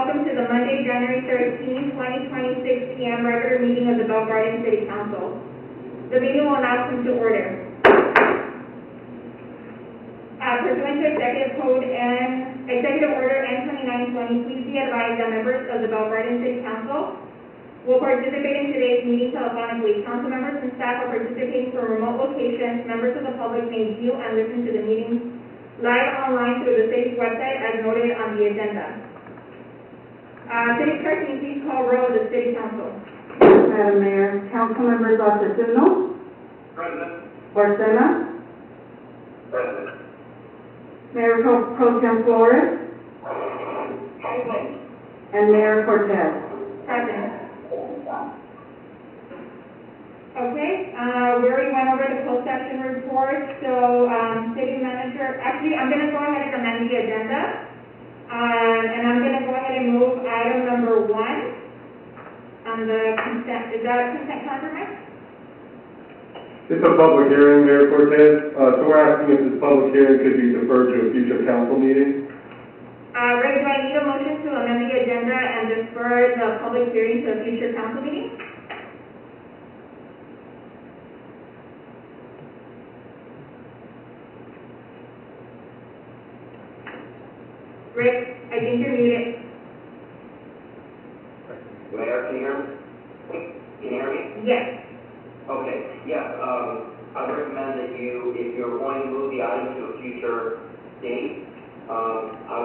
welcome to the Monday, January 13, 2026 p.m. regular meeting of the Bell Garden City Council. The meeting will now come to order. Pursuant to Executive Order N2920, please be advised that members of the Bell Garden City Council will participate in today's meeting telephonically. Council members and staff are participating from remote locations. Members of the public may view and listen to the meeting live online through the city's website as noted on the agenda. City Clerk, can you please call roll of the City Council? Madam Mayor, Council members Asesino, Present. Barcena, Present. Mayor Pro Tem Flores, and Mayor Cortez. Present. Okay, we already went over the closed session report, so, City Manager, actually, I'm gonna go ahead and amend the agenda. And I'm gonna go ahead and move item number 1 on the consent, is that a consent compromise? It's a public hearing, Mayor Cortez, so we're asking if this public hearing could be deferred to a future council meeting. Rick, do I need a motion to amend the agenda and defer the public hearing to a future council meeting? Rick, I think you're muted. Mayor, can you hear me? Can you hear me? Yes. Okay, yeah, I would recommend that if you're going to move the item to a future date, I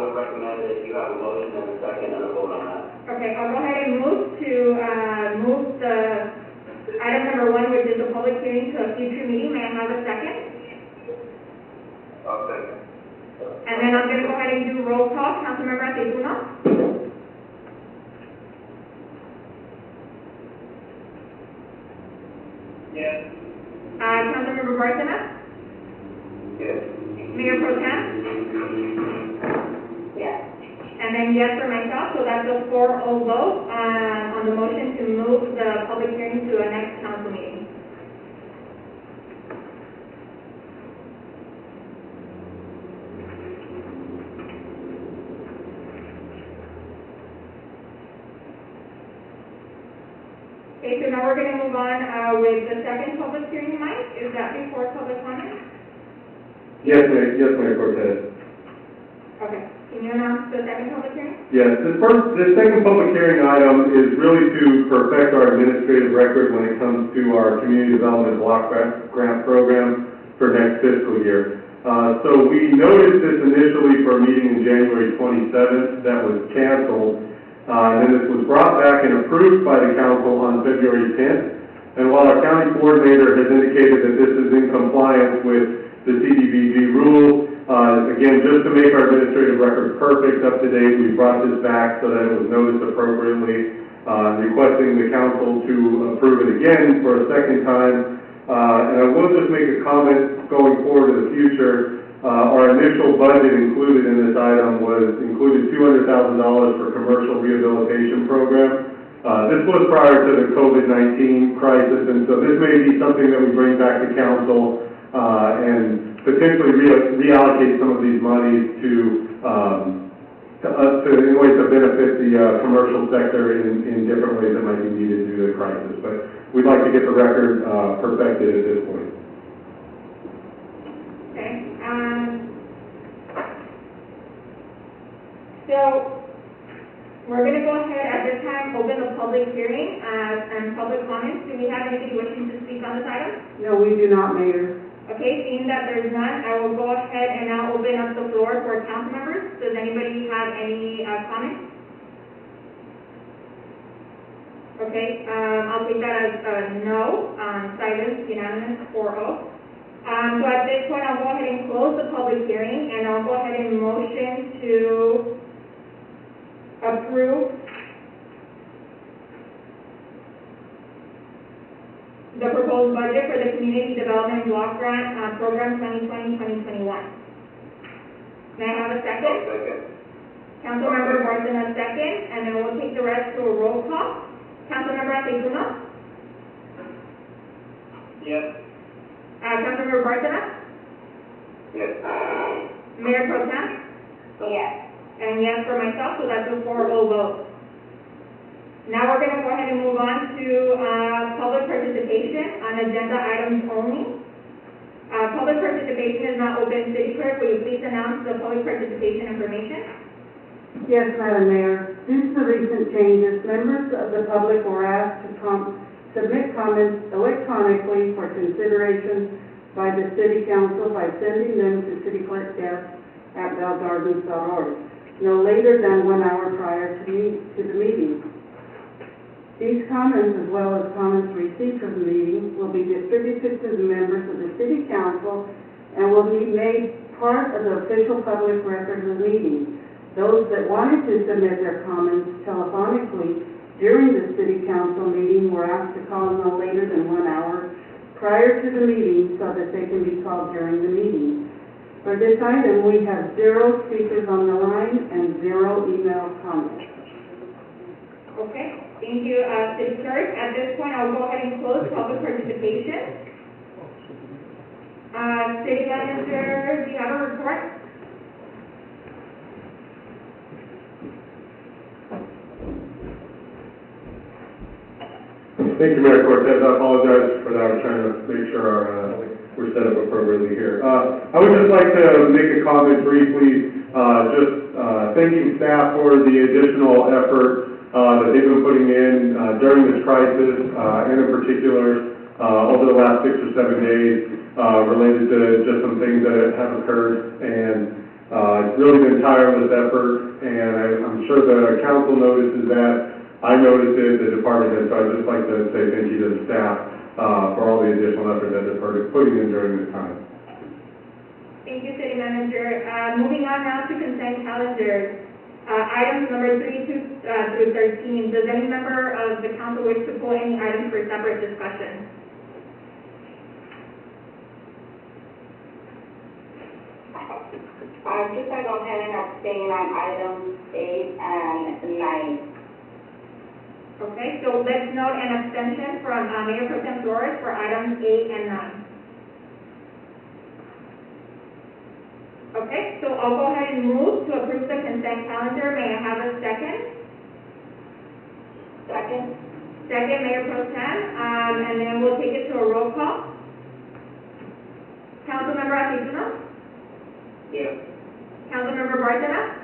would recommend that you have a motion and a second and a vote on that. Okay, I'll go ahead and move the item number 1, which is the public hearing, to a future meeting. May I have a second? I'll second. And then I'm going to go ahead and do roll call. Councilmember Asesino? Yes. Councilmember Barcena? Yes. Mayor Pro Tem? Yes. And then yes for myself, so that's a 4-0 vote on the motion to move the public hearing to a next council meeting. Okay, so now we're going to move on with the second public hearing, Mike. Is that before public comment? Yes, Mayor Cortez. Okay. Can you announce the second public hearing? Yes, this second public hearing item is really to perfect our administrative record when it comes to our community development block grant program for next fiscal year. So we noticed this initially for a meeting in January 27th that was canceled. And then this was brought back and approved by the council on February 10th. And while our county coordinator has indicated that this is in compliance with the CDBG rules, again, just to make our administrative record perfect, up to date, we brought this back so that it was noticed appropriately, requesting the council to approve it again for a second time. And I will just make a comment going forward in the future. Our initial budget included in this item included $200,000 for commercial rehabilitation program. This was prior to the COVID-19 crisis, and so this may be something that we bring back to council and potentially reallocate some of these monies in ways to benefit the commercial sector in different ways that might be needed due to the crisis. But we'd like to get the record perfected at this point. Okay. So we're going to go ahead at this time, open the public hearing and public comments. Do we have anybody wishing to speak on this item? No, we do not, Mayor. Okay, seeing that there's none, I will go ahead and now open up the floor for council members. Does anybody have any comments? Okay, I'll take that as no, silence, unanimous, 4-0. So at this point, I'll go ahead and close the public hearing, and I'll go ahead and motion to approve the proposed budget for the Community Development Block Grant Program 2020-2021. May I have a second? Second. Councilmember Barcena, second, and then we'll take the rest to a roll call. Councilmember Asesino? Yes. Councilmember Barcena? Yes. Mayor Pro Tem? Yes. and yes for myself, so that's a 4-0 vote. Now we're gonna go ahead and move on to, public participation on agenda items only. Public participation is not open. City Clerk, will you please announce the public participation information? Yes, Madam Mayor. Due to the recent changes, members of the public were asked to submit comments electronically for consideration by the City Council by sending them to City Clerk desk at bellgardens.org, no later than 1 hour prior to the meeting. These comments, as well as comments received from the meeting, will be distributed to the members of the City Council and will be made part of the official public record of the meeting. Those that wanted to submit their comments telephonically during the City Council meeting were asked to call no later than 1 hour prior to the meeting so that they can be called during the meeting. For this item, we have 0 speakers on the line and 0 email comments. Okay, thank you, City Clerk. At this point, I'll go ahead and close public participation. City Manager, do you have a report? Thank you, Mayor Cortez. I apologize for that. I'm trying to make sure we're set up appropriately here. I would just like to make a comment briefly, thanking staff for the additional effort that they've been putting in during this crisis, and in particular over the last 6 or 7 days related to just some things that have occurred. And it's really been tireless effort, and I'm sure the council notices that. I noticed it, the department head, so I'd just like to say thank you to the staff for all the additional effort that they're putting in during this time. Thank you, City Manager. Moving on now to consent calendar. Items number 3 through 13. Does any member of the council wish to pull any items for separate discussion? I'm just going to go ahead and abstain on items 8 and 9. Okay, so let's note an abstention from Mayor Pro Tem Flores for items 8 and 9. Okay, so I'll go ahead and move to approve the consent calendar. May I have a second? Second? Second, Mayor Pro Tem, and then we'll take it to a roll call. Councilmember Aquino? Yes. Councilmember Bartena?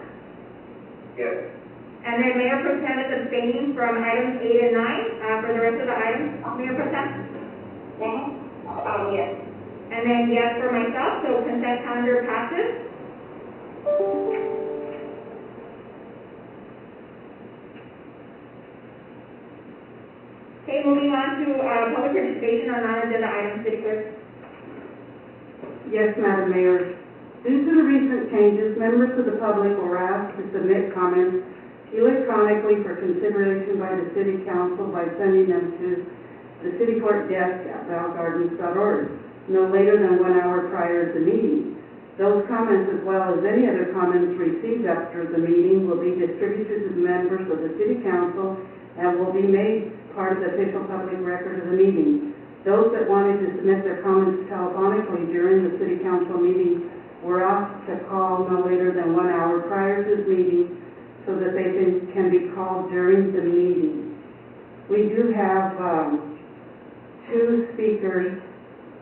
Yes. And then Mayor Pro Tem is abstaining from items 8 and 9. For the rest of the items, Mayor Pro Tem? Yes. And then yes for myself, so consent calendar passes. Okay, moving on to public participation on non-agenda items, City Clerk. Yes, Madam Mayor. Due to the recent changes, members of the public were asked to submit comments electronically for consideration by the City Council by sending them to the City Court desk at bellgardens.org, no later than 1 hour prior to the meeting. Those comments, as well as any other comments received after the meeting, will be distributed to the members of the City Council and will be made part of the official public record of the meeting. Those that wanted to submit their comments telephonically during the City Council meeting were asked to call no later than 1 hour prior to the meeting so that they can be called during the meeting. We do have 2 speakers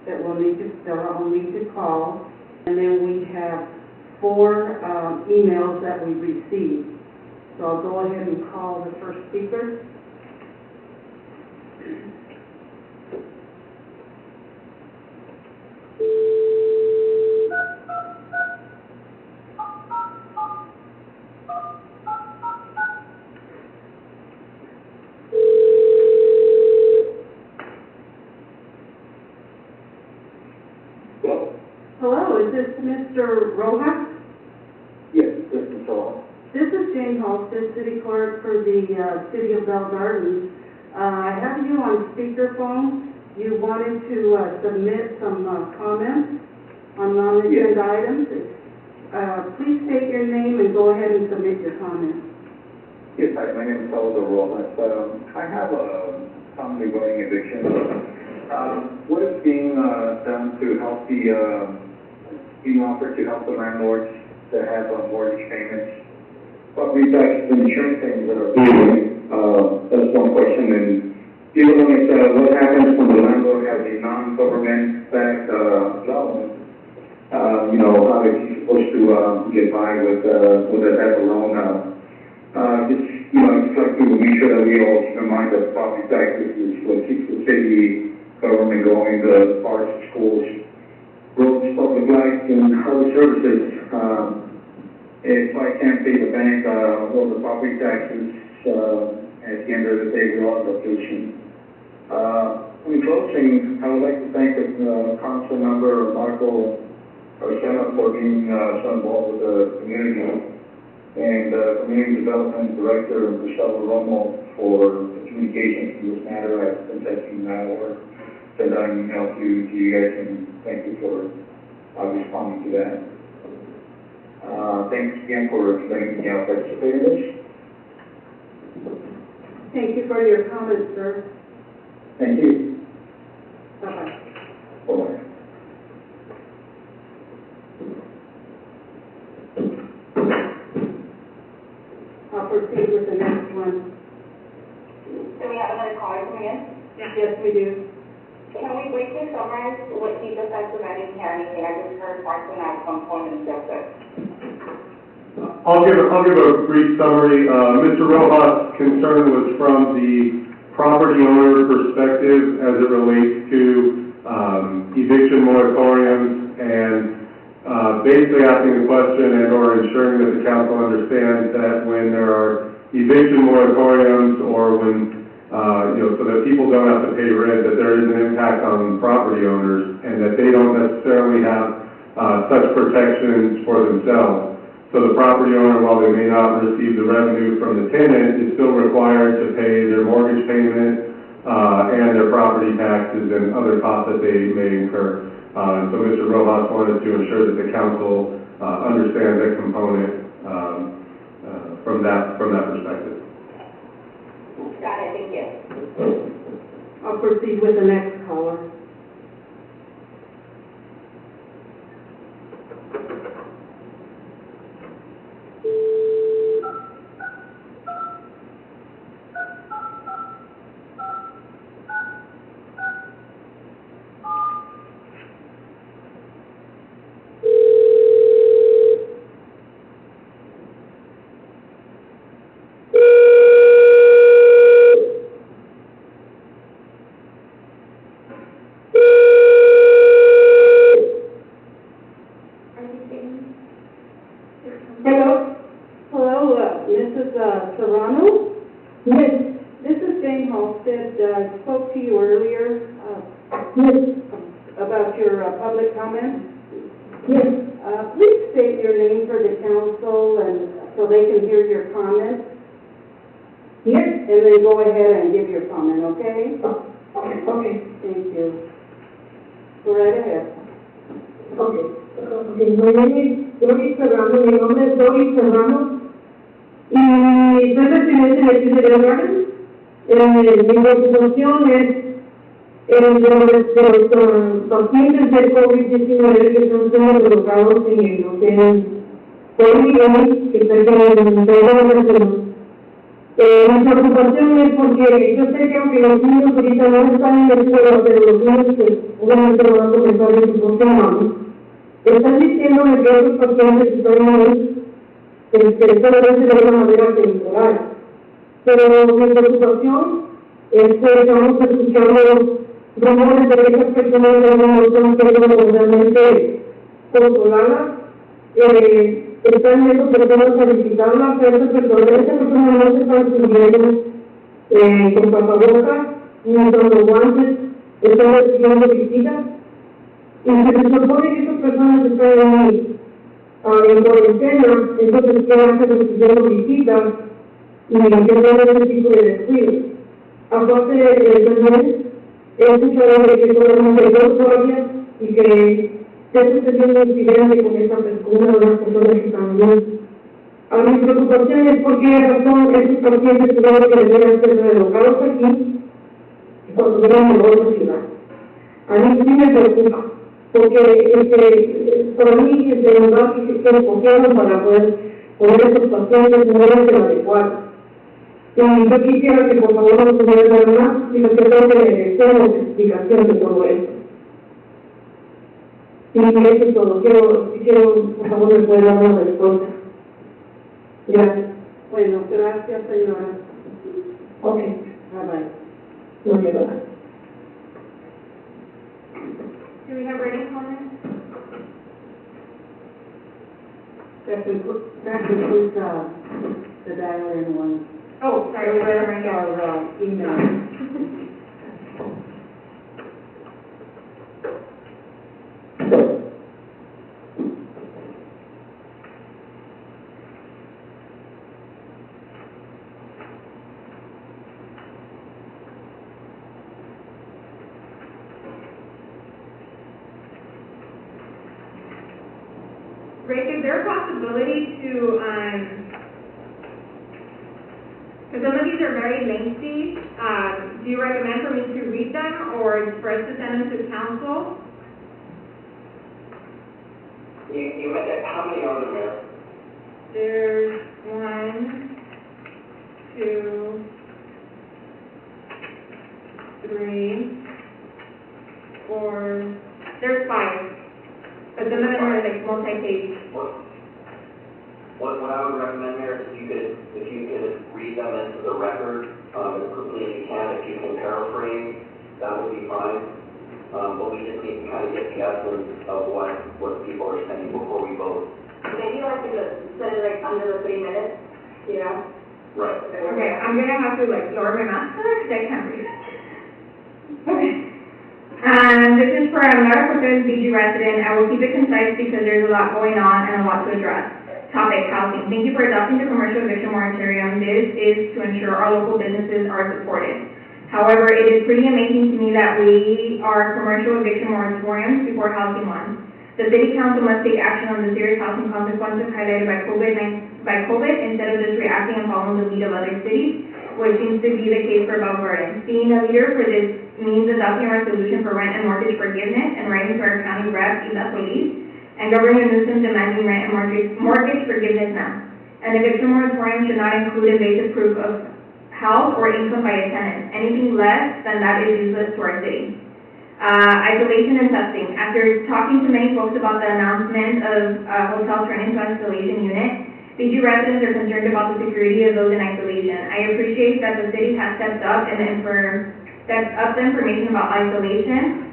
that will need to call, and then we have 4 emails that we received. So I'll go ahead and call the first speaker. Hello, is this Mr. Rojas? Yes, this is all. This is Jane Halstead, City Clerk for the City of Bell Gardens. I have you on speakerphone. You wanted to submit some comments on non-agenda items. Please state your name and go ahead and submit your comments. Yes, hi, my name is Salvador Rojas. I have a comment regarding eviction. What is being done to help being offered to help the landlords that have mortgage payments property tax and insurance things that are due. That's one question. And the other one is, what happens when the landlord has a non-government backed, loan? You know, how is he supposed to, get by with that type of loan? Just, you know, just like to make sure that we all keep in mind that property taxes is what keeps the city government going, the parks, schools, roads, public lights, and other services. If I can't pay the bank, all the property taxes, at the end of the day, we all have a patient. In closing, I would like to thank the council member, Marco Arcena, for being, so involved with the community, and Community Development Director, Gustavo Romo, for the communications in this matter. I've been texting now or sent out an email to you guys, and thank you for responding to that. Thanks again for letting me participate in this. Thank you for your comments, sir. Thank you. Bye-bye. Bye-bye. I'll proceed with the next one. Do we have another caller coming in? Yes, we do. Can we briefly summarize what he just said, because I didn't hear anything, I just heard Martin at some point in the I'll give a brief summary. Mr. Rojas' concern was from the property owner perspective as it relates to eviction moratoriums and basically asking the question and or ensuring that the council understands that when there are eviction moratoriums or when, so that people don't have to pay rent, that there is an impact on property owners and that they don't necessarily have such protections for themselves. So the property owner, while they may not receive the revenue from the tenant, is still required to pay their mortgage payment and their property taxes and other costs that they may incur. So Mr. Rojas wanted to ensure that the council understands that component from that perspective. Got it, thank you. I'll proceed with the next caller. Serrano? Yes. This is Jane Halstead. I spoke to you earlier, about your public comment. Yes. Please state your name for the council and so they can hear your comment. Yes. And then go ahead and give your comment, okay? Okay. Thank you. Go right ahead. Okay. My name is Doris Serrano. Mi nombre es Doris Serrano. Y soy residente de aquí de Rio Grande. Mi preocupación es de los pacientes de COVID-19 que son colocados en el hotel COVID, que está en el Ministerio. Mi preocupación es porque yo sé que aunque los niños ahorita no están en la escuela, pero los niños que obviamente no van a comenzar en su propia mano, están diciéndome que esos pacientes están ahí, que solamente de una manera temporal. Pero mi preocupación es que estamos escuchando rumores de que esas personas no son realmente controladas, están viendo personas a visitarlas, pero esas personas no se están cubriendo con tapabocas, ni con los guantes, están recibiendo visitas, y se supone que esas personas están ahí en cuarentena, entonces ¿qué hacen recibiendo visitas y que tienen ese tipo de descuido? Aparte también he escuchado de que solamente hay 2 guardias y que está sucediendo un incidente con una de las personas que están bien. A mi preocupación es por qué razón estos pacientes tuvieron que venir a ser relocados aquí cuando vienen a otra ciudad. A mí sí me preocupa, porque para mí es de verdad que es confiado para poder poner esos pacientes no es el adecuado. Y yo quisiera que por favor no pudiera dar más, sino que creo que merecemos explicación de todo esto. Y eso es todo. Quiero, por favor, me puede dar una respuesta. Gracias. Bueno, gracias, señora. Ok, Bye, bye. no quiero más. Do we have written comments? That concludes, the dial-in one. Oh, sorry, we read them right here. Our, email. Rick, is there a possibility to, because some of these are very lengthy, do you recommend for me to read them or for us to send them to council? How many are there, Mayor? There's 1, 2, 3, 4, there's 5. But some of them are like multi-page. What I would recommend, Mayor, is if you could read them into the record, as quickly as you can. If you can paraphrase, that would be fine. But we just need to kind of get the essence of what people are saying before we vote. Maybe like to set it like under the 3 minutes, you know? Right. Okay, I'm gonna have to like lower my mask because I can't read. Okay. This is for Lara Cortez, BG resident. I will keep it concise because there's a lot going on and a lot to address. Topic, housing. Thank you for adopting the commercial eviction moratorium. This is to ensure our local businesses are supported. However, it is pretty amazing to me that we are commercial eviction moratoriums before housing ones. The city council must take action on the serious housing consequences highlighted by COVID instead of just reacting and following the lead of other cities, which seems to be the case for Bell Garden. Being a leader for this means adopting a resolution for rent and mortgage forgiveness and writing to our county rep, Ida Solis, and Governor Newsom demanding rent and mortgage forgiveness now. An eviction moratorium should not include invasive proof of health or income by a tenant. Anything less than that is useless to our city. Isolation and testing. After talking to many folks about the announcement of hotel turn into isolation unit, BG residents are concerned about the security of those in isolation. I appreciate that the city has stepped up the information about isolation,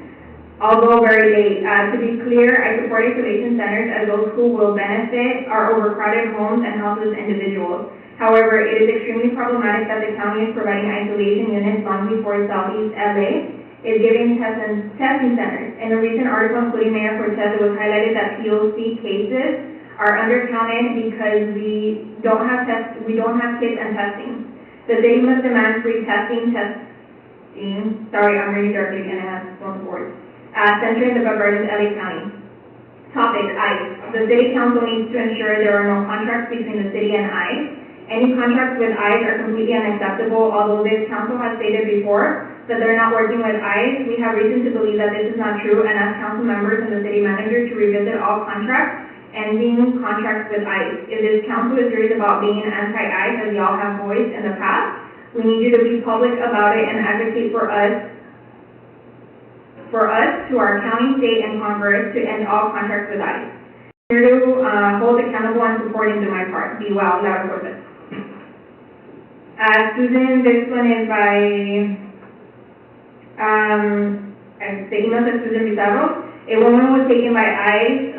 although very late. To be clear, I support isolation centers as those who will benefit our overcrowded homes and houseless individuals. However, it is extremely problematic that the county is providing isolation units long before Southeast LA is giving testing centers. In a recent article including Mayor Cortez, it was highlighted that POC cases are undercounted because we don't have kits and testing. The city must demand free testing, sorry, I'm reading directly and I have one word. Center in the Gardens, LA County. Topic, ICE. The city council needs to ensure there are no contracts between the city and ICE. Any contracts with ICE are completely unacceptable, although this council has stated before that they're not working with ICE. We have reason to believe that this is not true and ask council members and the city manager to revisit all contracts ending contracts with ICE. If this council is serious about being anti-ICE, as y'all have voiced in the past, we need you to be public about it and advocate for us, to our county, state, and Congress to end all contracts with ICE. Here to hold accountable and supporting to my part. Be well, Lara Cortez. Susan, this one is by, the email says Susan Bizarro. A woman was taken by ICE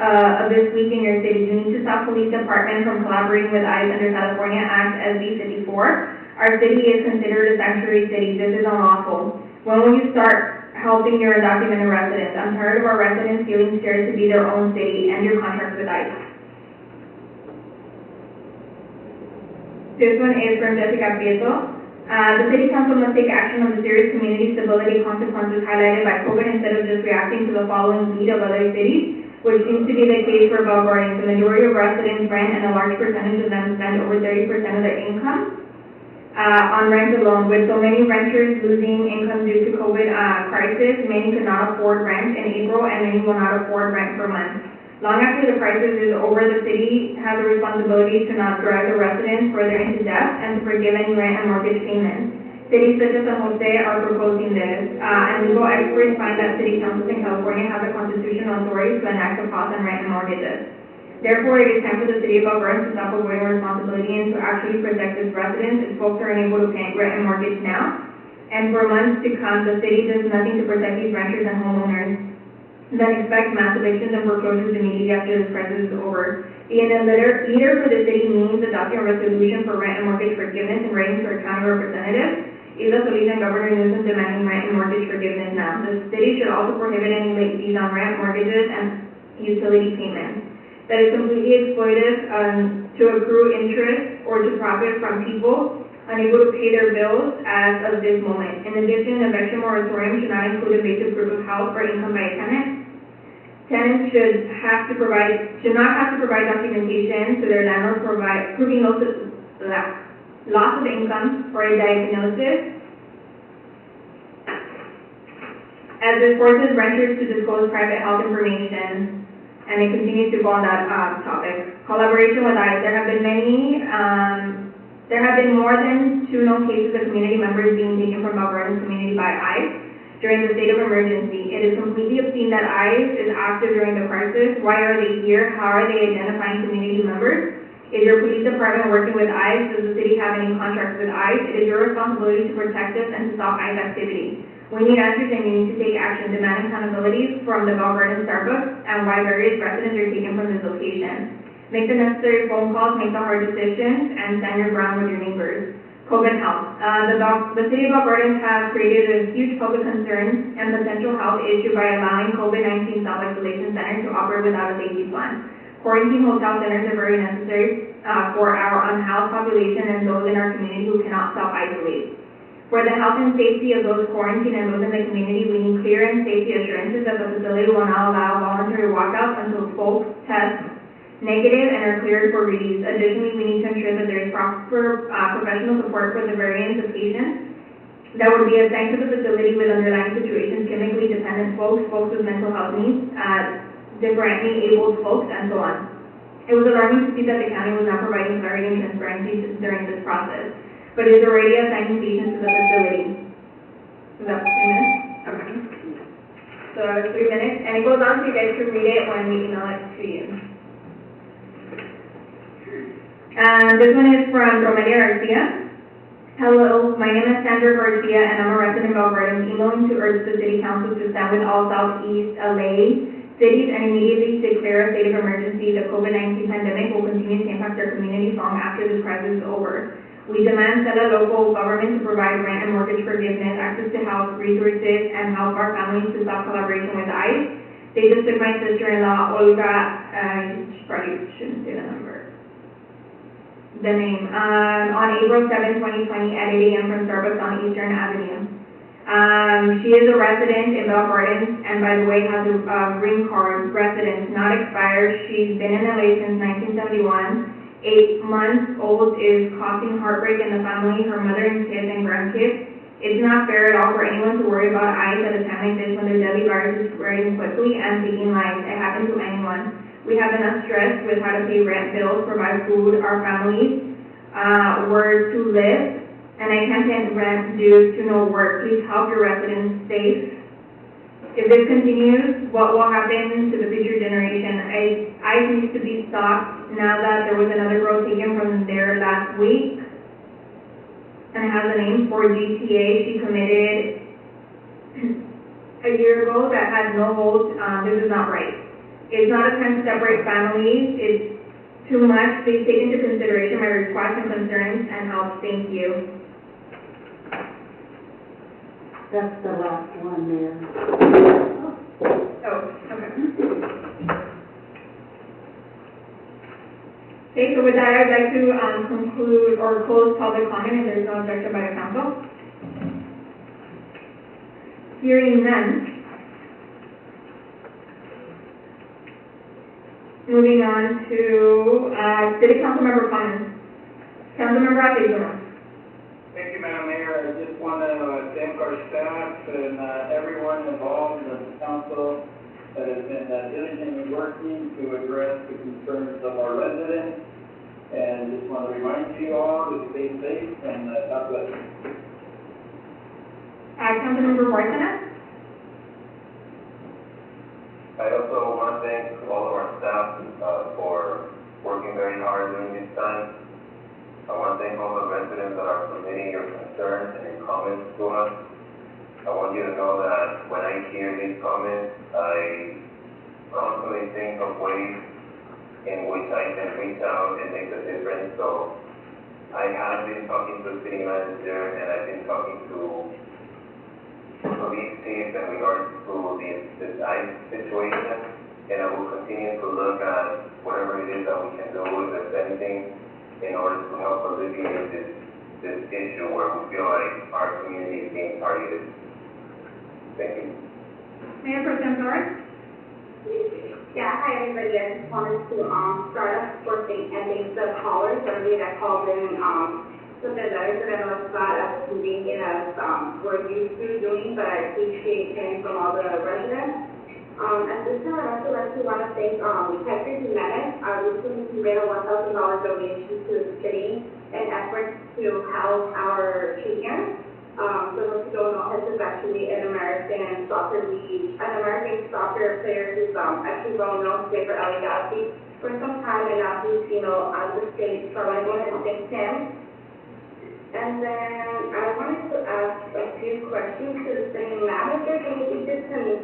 this week in your city. You need to stop police department from collaborating with ICE under California Act SB 54. Our city is considered a sanctuary city. This is unlawful. When will you start helping your undocumented residents? I'm tired of our residents feeling scared to be their own city and your contracts with ICE. This one is from Jessica Prieto. The city council must take action on the serious community stability consequences highlighted by COVID instead of just reacting to the following lead of other cities, which seems to be the case for Bell Gardens. The majority of residents rent and a large percentage of them spend over 30% of their income on rent alone. With so many renters losing income due to COVID crisis, many could not afford rent in April and many will not afford rent for months. Long after the crisis is over, the city has a responsibility to not drag the residents further into debt and to forgive any rent and mortgage payments. Cities such as San Jose are proposing this, and legal experts find that city councils in California have the constitutional authority to enact a pause on rent and mortgages. Therefore, it is time for the city of Alberta to stop avoiding responsibility and to actually protect its residents. Its folks are unable to pay rent and mortgage now, and for months to come, the city does nothing to protect these renters and homeowners. Then expect mass evictions and foreclosures immediately after this crisis is over. Being a leader for the city means adopting a resolution for rent and mortgage forgiveness and writing to our county representatives. Ila Solis and Governor Newsom demanding rent and mortgage forgiveness now. The city should also prohibit any late fees on rent, mortgages, and utility payments. That is completely exploitive to accrue interest or to profit from people unable to pay their bills as of this moment. In addition, an eviction moratorium should not include a basic proof of health or income by a tenant. Tenants should not have to provide documentation to their landlord proving loss of income or a diagnosis, as it forces renters to disclose private health information, and it continues to go on that topic. Collaboration with ICE. There have been more than 2 known cases of community members being taken from Alberta's community by ICE during the state of emergency. It is completely obscene that ICE is active during the crisis. Why are they here? How are they identifying community members? Is your police department working with ICE? Does the city have any contracts with ICE? It is your responsibility to protect us and to stop ICE activity. We need answers and you need to take action. Demand accountability from the Bell Garden Starbucks and why various residents are taken from this location. Make the necessary phone calls, make the hard decisions, and stand your ground with your neighbors. COVID health. The city of Alberta has created a huge public concern and potential health issue by allowing COVID-19 self-isolation centers to operate without a safety plan. Quarantine hotel centers are very necessary for our unhoused population and those in our community who cannot self-isolate. For the health and safety of those quarantined and those in the community, we need clear and safety assurances that the facility will not allow voluntary walkouts until folks test negative and are cleared for release. Additionally, we need to ensure that there is proper professional support for the variants of patients that would be assigned to the facility with underlying situations, chemically dependent folks with mental health needs, differently abled folks, and so on. It was alarming to see that the county was not providing clarity and transparency during this process, but is already assigning patients to the facility. Is that 3 minutes? Okay. So that was 3 minutes, and it goes on so you guys can read it when we email it to you. This one is from Romelia Garcia. Hello, my name is Sandra Garcia, and I'm a resident of Alberta. I'm emailing to urge the City Council to stand with all Southeast LA cities and immediately declare a state of emergency. The COVID-19 pandemic will continue to impact our communities long after this crisis is over. We demand that the local government to provide rent and mortgage forgiveness, access to health resources, and help our families to stop collaboration with ICE. They just took my sister-in-law, Olga, she probably shouldn't say the name, on April 7, 2020 at 8 a.m. from Starbucks on Eastern Avenue. She is a resident in Bell Gardens, and by the way, has a green card, residence, not expired. She's been in LA since 1971. 8 months old is causing heartbreak in the family, her mother and kids and grandkids. It's not fair at all for anyone to worry about ICE at a time like this when the deadly virus is spreading quickly and taking lives. It happens to anyone. We have enough stress with how to pay rent bills, provide food, our families, where to live, and I can't pay rent due to no work. Please help your residents safe. If this continues, what will happen to the future generation? ICE needs to be stopped now that there was another girl taken from there last week, and it has a name for GTA. She committed a year ago that had no hold. This is not right. It's not a time to separate families. It's too much. Please take into consideration my requests and concerns and help. Thank you. That's the last one there. Oh, okay. Okay, so with that, I'd like to conclude or close public comment if there's no objection by the council. Hearing none. Moving on to City Council member comments. Councilmember Acevedo. Thank you, Madam Mayor. I just want to thank our staff and everyone involved in the council that has been diligently working to address the concerns of our residents. And just want to remind you all to stay safe and God bless you. Councilmember Martinez? I also want to thank all of our staff for working very hard during this time. I want to thank all the residents that are submitting your concerns and your comments to us. I want you to know that when I hear these comments, I constantly think of ways in which I can reach out and make a difference. So I have been talking to the city manager and I've been talking to police chief in regards to this ICE situation, and I will continue to look at whatever it is that we can do, if there's anything, in order to help alleviate this issue where we feel like our community is being targeted. Thank you. Mayor Pro Tem Torres? Yeah, hi everybody, I just wanted to, start off first and thank the callers, everybody that called in, so the letters that I know it's not as convenient as, we're used to doing, but I appreciate hearing from all the residents. At this time, I'd also like to want to thank, Detective Jimenez, recently made a $1,000 donation to the city in efforts to help our seniors. For those who don't know, this is actually an American soccer player who's, actually well known today for LA Galaxy for some time, and now he's, out of the state, so I want to go ahead and thank him. And then I wanted to ask a few questions to the city manager. Can you think this can,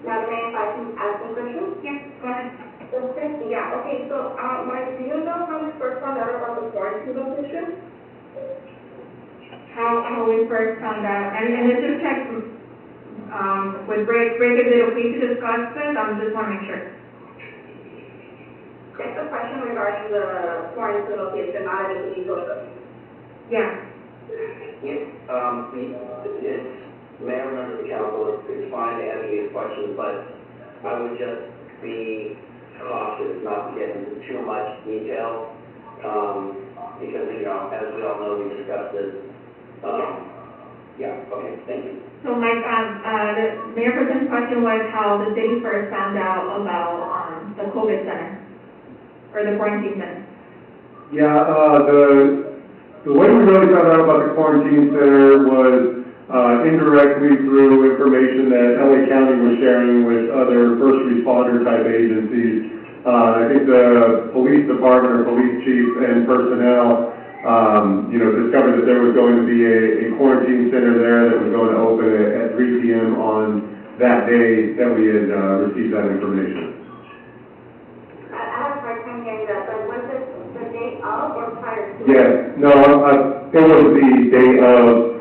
Madam Mayor, if I can ask some questions? Yes, go ahead. Okay, so, Mike, do you know how we first found out about the quarantine location? How we first found out, and this is checked, with Break is it okay to discuss this? I just want to make sure. It's a question regarding the quarantine location, not anything illegal. Yeah. Yes, it's, Mayor, members of the council, it's fine to ask these questions, but I would just be cautious not to get into too much detail, because, as we all know, we discussed this. Yeah, okay, thank you. So Mike, the Mayor Pro Tem's question was how the city first found out about, the COVID center, or the quarantine center. Yeah, the way we really found out about the quarantine center was indirectly through information that LA County was sharing with other first responder type agencies. I think the police department or police chief and personnel, discovered that there was going to be a quarantine center there that was going to open at 3 p.m. on that day that we had received that information. I have a hard time hearing that, but was it the day of or prior to? Yes, no, it was the day of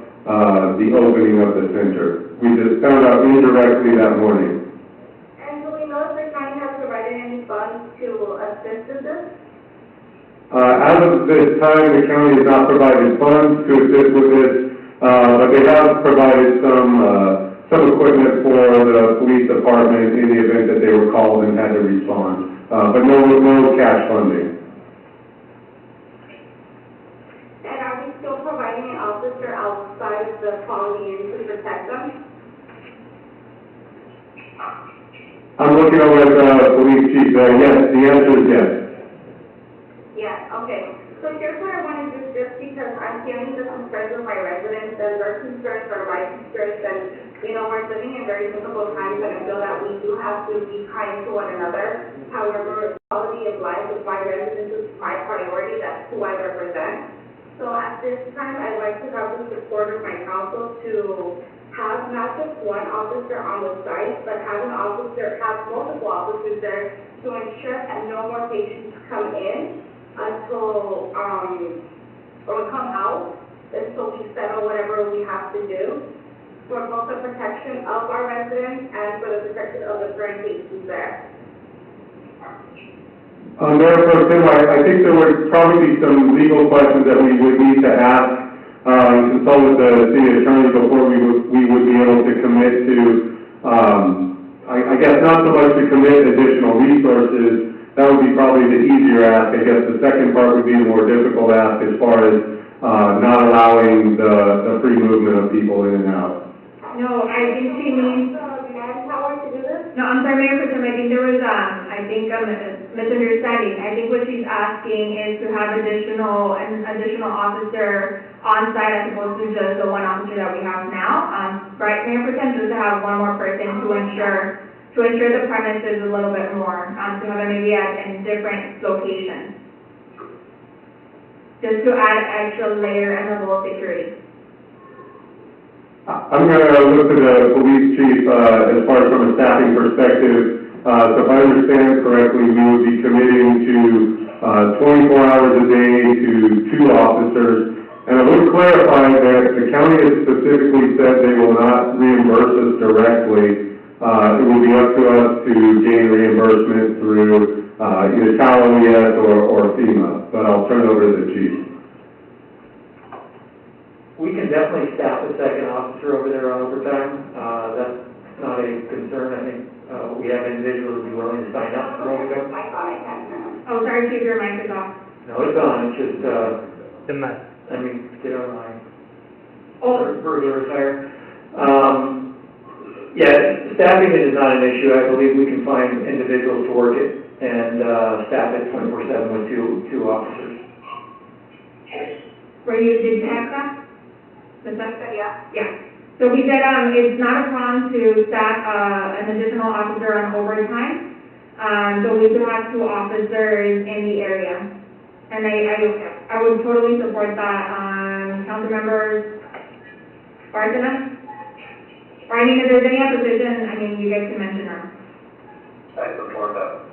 the opening of the center. We just found out indirectly that morning. And do we know if the county has provided any funds to assist in this? As of this time, the county has not provided funds to assist with this, but they have provided some equipment for the police department in the event that they were called and had to respond, but no cash funding. And are we still providing an officer outside the calling in to protect them? I'm looking over at the police chief there. Yes, the answer is yes. Yeah, okay. So here's what I want to do, just because I'm hearing the concerns of my residents, and their concerns are my concerns, and, we're living in very difficult times, and I feel that we do have to be kind to one another. However, quality of life of my residents is my priority, that's who I represent. So at this time, I'd like to have the support of my council to have not just one officer on the site, but have multiple officers there to ensure that no more patients come in until, or come out, until we settle whatever we have to do for both the protection of our residents and for the protection of the current cases there. Mayor Pro Tem, I think there would probably be some legal questions that we would need to ask, and consult with the city attorney before we would be able to commit to, I guess not so much to commit additional resources. That would be probably the easier ask. I guess the second part would be the more difficult ask as far as not allowing the free movement of people in and out. No, I think she means, The manpower to do this? No, I'm sorry, Mayor Pro Tem, I think there was, misunderstanding. I think what she's asking is to have an additional officer on site as opposed to just the one officer that we have now. Right, Mayor Pro Tem, just to have one more person to ensure the premises a little bit more, to have it maybe in different locations. Just to add extra layer and level of security. I'm gonna look to the police chief, as far as from a staffing perspective. So if I understand correctly, we would be committing to, 24 hours a day to 2 officers. And I would clarify that the county has specifically said they will not reimburse us directly. It will be up to us to gain reimbursement through, either CalOES or FEMA, but I'll turn it over to the chief. We can definitely staff a second officer over there on overtime. That's not a concern. I think, we have individuals who are willing to sign up for overtime. Oh, sorry, Chief, your mic is off. No, it's on, it's just, let me get online. Further retire. Yeah, staffing is not an issue. I believe we can find individuals to work it and, staff it 24/7 with two officers. Did you ask that? Yeah. Yeah. So we said, it's not a problem to staff, an additional officer on overtime. So we do have 2 officers in the area. And I would totally support that, council members, Barcelona? Or I mean, if there's any opposition, I mean, you guys can mention them. I support that.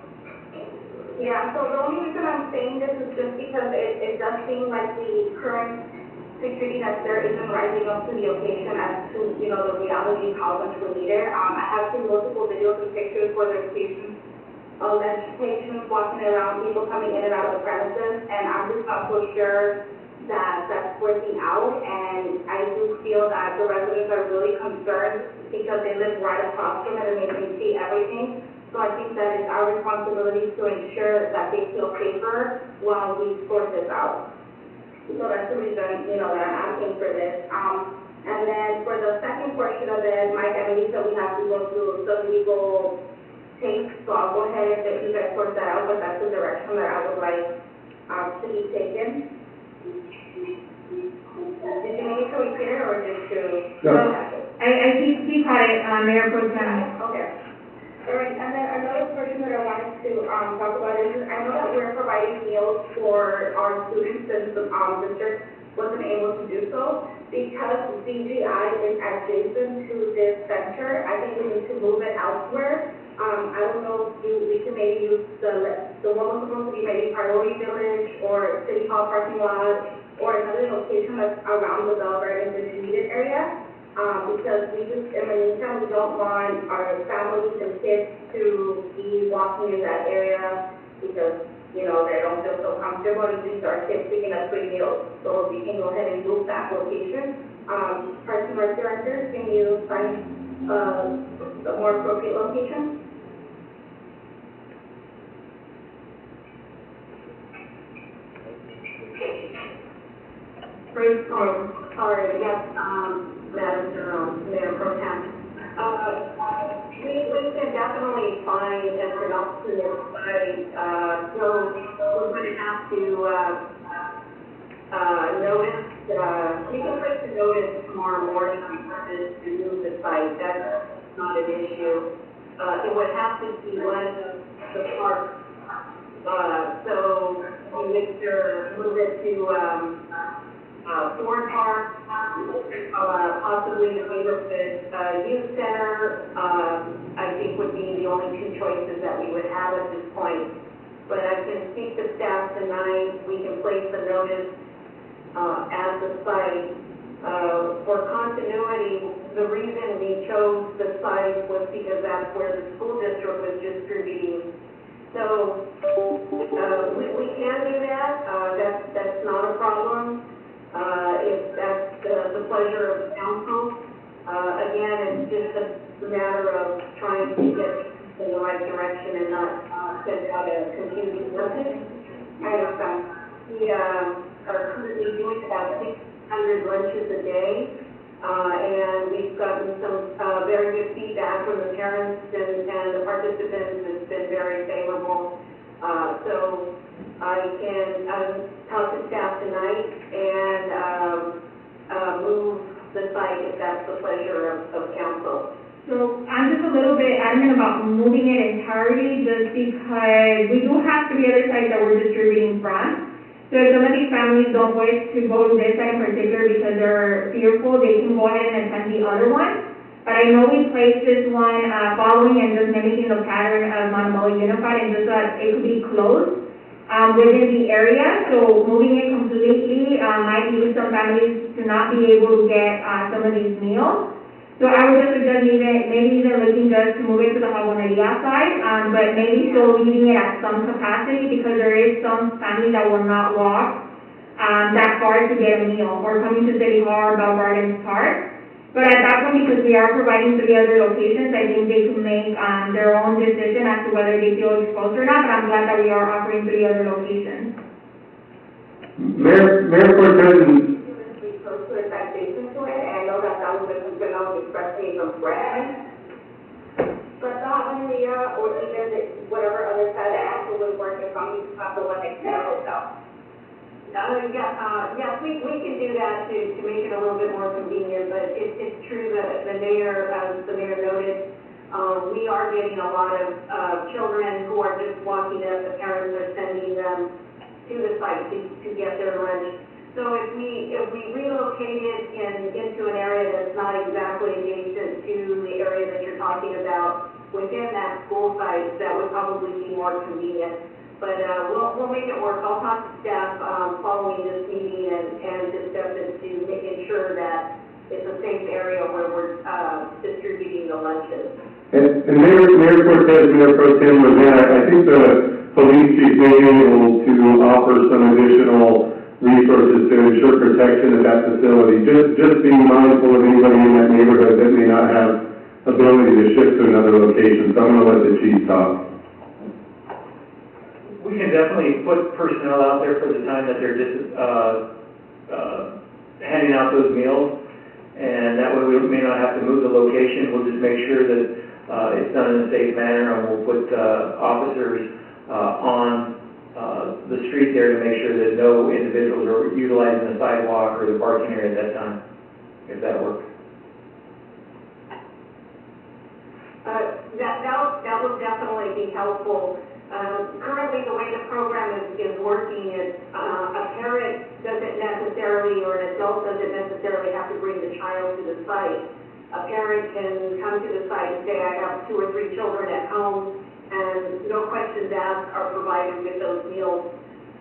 Yeah, so the only reason I'm saying this is just because it does seem like the current security that's there isn't rising up to the occasion as to, the reality of how much we need it. I have seen multiple videos and pictures where there's patients, alleged patients walking around, people coming in and out of the premises, and I'm just not so sure that that's working out, and I do feel that the residents are really concerned because they live right across from it and they can see everything. So I think that it's our responsibility to ensure that they feel safer while we sort this out. So that's the reason, that I'm asking for this. And then for the second portion of it, Mike, I believe that we have to go through the legal case, so I'll go ahead and let you guys sort that out, but that's the direction that I would like, to be taken. Did you need me to repeat it or just to? No. I think he caught it, Mayor Pro Tem. Okay. All right, and then another portion that I wanted to, talk about is, I know that we're providing meals for our students since the, district wasn't able to do so. Because DGI is adjacent to this center, I think we need to move it elsewhere. I don't know if we can maybe use the one was supposed to be maybe Priority Village or City Hall parking lot or another location that's around the Bell Gardens and needed area. Because we just, in the meantime, we don't want our families and kids to be walking in that area because, they don't feel so comfortable, and these are kids picking up free meals. So we can go ahead and move that location. Parks and Rec Director, can you find, a more appropriate location? Sorry, yes, Madam Mayor Pro Tem. We can definitely find an alternate site, so we're going to have to, notice, we can place the notice tomorrow morning to move the site, that's not an issue. It would have to be one of the parks, so we would either move it to, Ford Park, possibly the neighborhood, youth center, I think would be the only 2 choices that we would have at this point. But I can speak to staff tonight, we can place the notice, at the site. For continuity, the reason we chose the site was because that's where the school district was distributing. So, we can do that, that's not a problem. If that's the pleasure of the council. Again, it's just a matter of trying to get in the right direction and not send out a confusing message. I understand. We are currently doing about 600 lunches a day. And we've gotten some, very good feedback from the parents and the participants. It's been very favorable. So I can, talk to staff tonight and, move the site if that's the pleasure of council. So I'm just a little bit adamant about moving it entirely just because we do have 3 other sites that we're distributing from. So if some of these families don't wish to go to this site in particular because they're fearful, they can go ahead and attend the other one. But I know we placed this one, following and just mimicking the pattern of Montebello Unified and just that it could be closed, within the area. So moving it completely, might lead some families to not be able to get, some of these meals. So I would just suggest maybe even looking just to move it to the Jaboneria side, but maybe still leaving it at some capacity because there is some families that will not walk, that far to get a meal or coming to City Hall or Bell Gardens Park. But at that point, because we are providing 3 other locations, I think they can make, their own decision as to whether they feel exposed or not, but I'm glad that we are offering 3 other locations. Mayor Pro Tem, We close to the taxation to it, and I know that was the concern I was expressing from Brad. But the Jaboneria or even whatever other side that also would work if I'm using the one next to the hotel. Yes, we can do that to make it a little bit more convenient, but it's true that the mayor, as the mayor noted, we are getting a lot of, children who are just walking up, the parents are sending them to the site to get their lunch. So if we relocate it into an area that's not exactly adjacent to the area that you're talking about within that school site, that would probably be more convenient. But, we'll make it work. I'll talk to staff, following this meeting and discuss it to ensure that it's a safe area where we're, distributing the lunches. and Mayor Cortez, Mayor Pro Tem Rosana, I think the police chief may be able to offer some additional resources to ensure protection of that facility. Just being mindful of anybody in that neighborhood that may not have ability to shift to another location. So I'm gonna let the chief talk. We can definitely put personnel out there for the time that they're just, handing out those meals. And that way we may not have to move the location. We'll just make sure that, it's done in a safe manner, and we'll put, officers, on, the street there to make sure that no individuals are utilizing the sidewalk or the parking area at that time, if that works. That would definitely be helpful. Currently, the way the program is working is, a parent doesn't necessarily, or an adult doesn't necessarily have to bring the child to the site. A parent can come to the site and say, I have 2 or 3 children at home, and no questions asked are provided with those meals.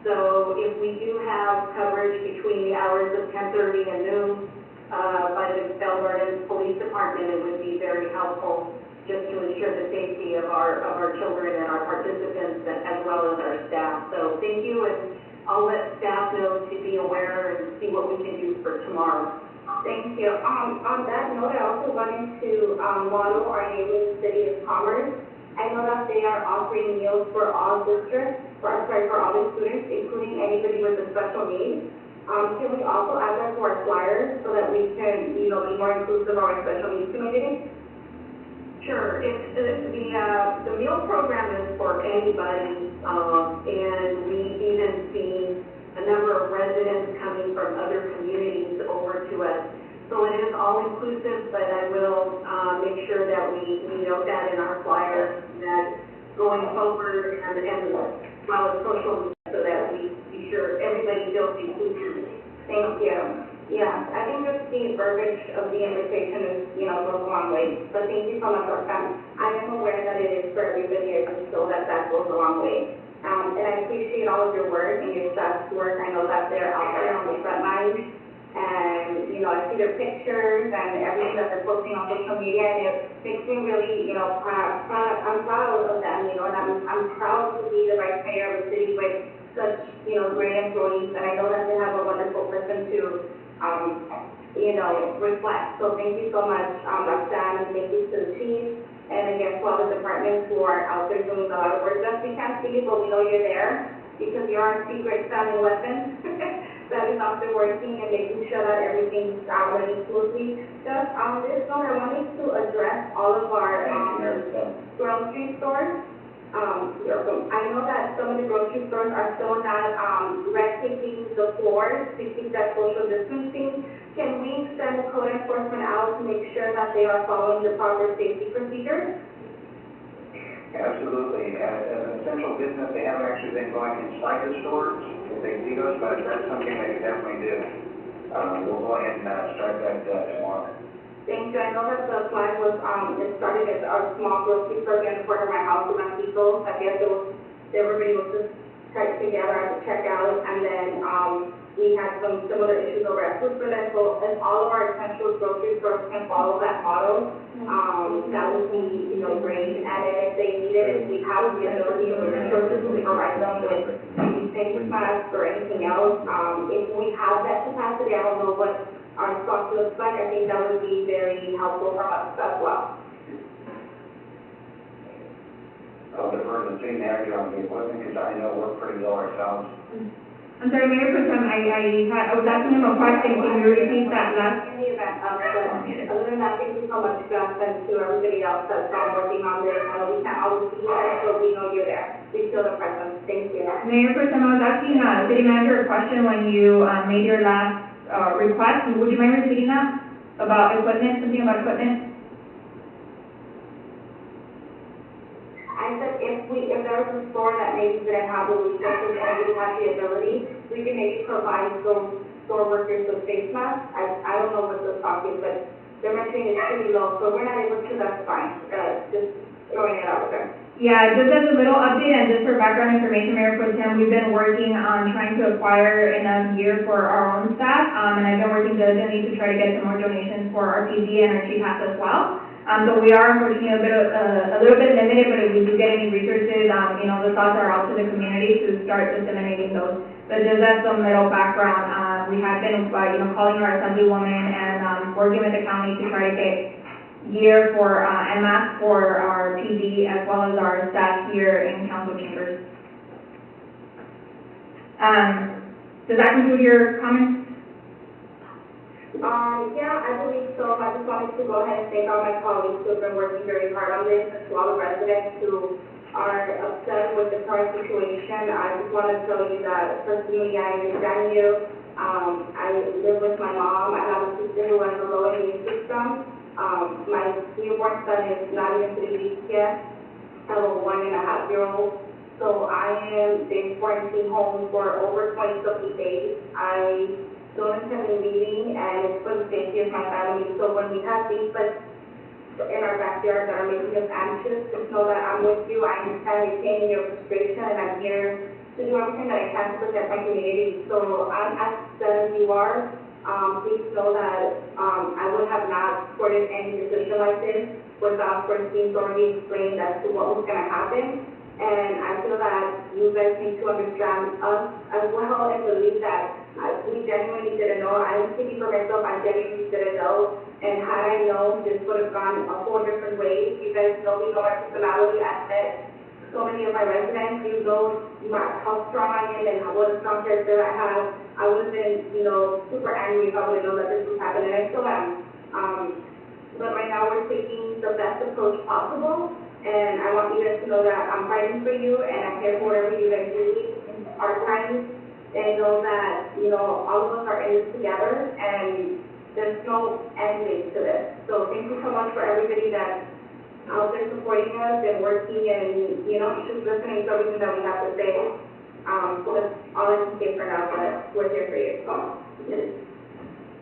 So if we do have coverage between the hours of 10:30 and noon, by the Bell Gardens Police Department, it would be very helpful just to ensure the safety of our children and our participants as well as our staff. So thank you, and I'll let staff know to be aware and see what we can do for tomorrow. Thank you. On that note, I also wanted to, model our neighboring city of Commerce. I know that they are offering meals for all districts, for all the students, including anybody with a special need. Can we also add that to our flyers so that we can, be more inclusive of our special needs community? Sure, the meal program is for anybody, and we've even seen a number of residents coming from other communities over to us. So it is all inclusive, but I will, make sure that we note that in our flyers, that going forward and well as social media, so that we be sure everybody feels included. Thank you. Yeah, I think just the verbiage of the invitation is, goes a long way. But thank you so much, Roxanne. I am aware that it is for everybody, I just feel that goes a long way. And I appreciate all of your work and your staff's work. I know that they're out there on the front lines. And, I see their pictures and everything that they're posting on social media, and it makes me really, proud. I'm proud of them, and I'm proud to be the vice mayor of a city with such, great employees. And I know that they have a wonderful person to, reflect. So thank you so much, Roxanne, and thank you to the chief, and again, to all the departments who are out there doing a lot of work. Just we can't see you, but we know you're there, because you're our secret family weapon that everybody's out there working and making sure that everything's running smoothly. Just on this note, I wanted to address all of our, grocery stores. I know that some of the grocery stores are still not, red-taping the floors to keep that social distancing. Can we send code enforcement out to make sure that they are following the proper safety procedures? Absolutely. As an essential business, they haven't actually been going inside the stores if they see those, but that's something they could definitely do. We'll go ahead and start that tomorrow. Thank you. I know that the flag was, it started at a small grocery store in front of my house with my people. I guess everybody was just tight together at the checkout, and then, we had some similar issues over at Food for Less. So if all of our essential grocery stores can follow that model, that would be, great. And if they need it, if we have the ability or resources to provide them with maybe face masks or anything else, if we have that capacity, I don't know what our stock looks like, I think that would be very helpful for us as well. I'll defer to the city manager on the equipment, because I know we're pretty low ourselves. I'm sorry, Mayor Pro Tem, I was asking him a question, can you repeat that last? In the event of other than that, thank you so much, Gus, and to everybody else that's working on this. I know we can't always see you guys, but we know you're there. We feel the presence. Thank you. Mayor Pro Tem, I was asking, City Manager a question when you, made your last, request. Would you mind repeating that? About equipment, something about equipment? I said if there was a store that maybe didn't have the resources and we have the ability, we can maybe provide those store workers with face masks. I don't know what the stock is, but they're mentioning it's pretty low, so we're not able to, that's fine. Just throwing it out there. Yeah, just as a little update and just for background information, Mayor Pro Tem, we've been working on trying to acquire enough gear for our own staff, and I've been working diligently to try to get some more donations for our PD and our chief hats as well. So we are unfortunately a little bit limited, but if we do get any resources, the thoughts are out to the community to start disseminating those. But just as some little background, we have been, calling our assemblywoman and working with the county to try to get gear for, and masks for our PD as well as our staff here in council chambers. Does that conclude your comments? Yeah, I believe so. I just wanted to go ahead and thank all my colleagues who have been working very hard on this, and to all the residents who are upset with the current situation. I just want to tell you that personally, I understand you. I live with my mom. I have a sister who has a low immune system. My newborn son is not even 3 weeks yet. I have a 1.5-year-old. So I am in quarantine home for over 20-something days. I don't attend the meeting, and it's for the safety of my family. So when we have things like in our backyard that are making us anxious, just know that I'm with you. I understand your pain and your frustration, and I'm here to do everything that I can to protect my community. So I'm as sad as you are. Please know that I would have not supported any decision like this without first being thoroughly explained as to what was going to happen. And I feel that you guys need to understand us as well and believe that we genuinely didn't know. I'm speaking for myself, I genuinely didn't know. And had I known, this would have gone a whole different way. You guys know me, know my personality. I've met so many of my residents. You know how strong I am and what a strong character I have. I would have been, super angry if I would have known that this was happening. I still am. But right now we're taking the best approach possible. And I want you guys to know that I'm fighting for you and I'm here for whatever you guys need in our times. And know that, all of us are in this together and there's no end date to this. So thank you so much for everybody that's out there supporting us and working and, just listening to everything that we have to say. That's all I can say for now, but we're here for you. So,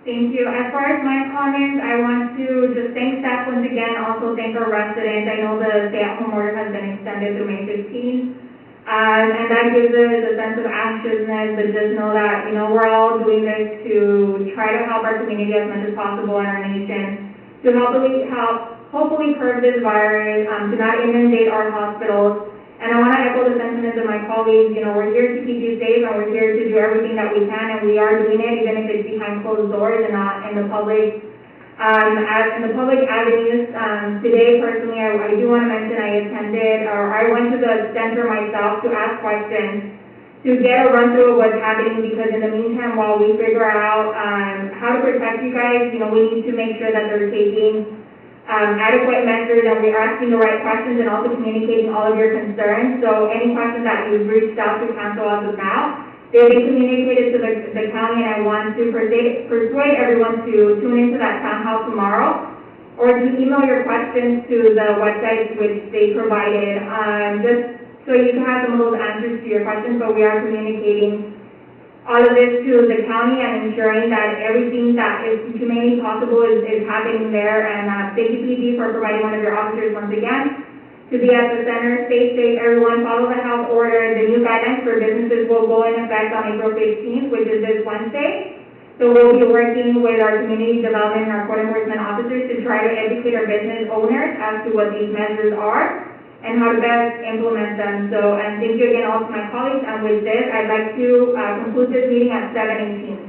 Thank you. As far as my comments, I want to just thank staff once again, also thank our residents. I know the stay-at-home order has been extended through May 15th. And that gives us a sense of anxiousness, but just know that, we're all doing this to try to help our community as much as possible in our nation, to hopefully curb this virus, to not inundate our hospitals. And I want to echo the sentiments of my colleagues. We're here to keep you safe, and we're here to do everything that we can, and we are doing it, even if it's behind closed doors and not in the public. In the public avenues, today personally, I do want to mention I went to the center myself to ask questions, to to get a run through of what's happening, because in the meantime, while we figure out, how to protect you guys, you know, we need to make sure that they're taking, adequate measures, and we're asking the right questions and also communicating all of your concerns. So any questions that you've reached out to council as of now, they'll be communicated to the county, and I want to persuade everyone to tune into that town hall tomorrow, or to email your questions to the website which they provided, just so you can have some of those answers to your questions. But we are communicating all of this to the county and ensuring that everything that is humanely possible is happening there. And thank you, PD, for providing one of your officers once again to be at the center. Stay safe, everyone. Follow the health order. The new guidelines for businesses will go in effect on April 15th, which is this Wednesday. So we'll be working with our community development and our code enforcement officers to try to educate our business owners as to what these measures are and how to best implement them. So, and thank you again all to my colleagues, and with this, I'd like to conclude this meeting at 7:18.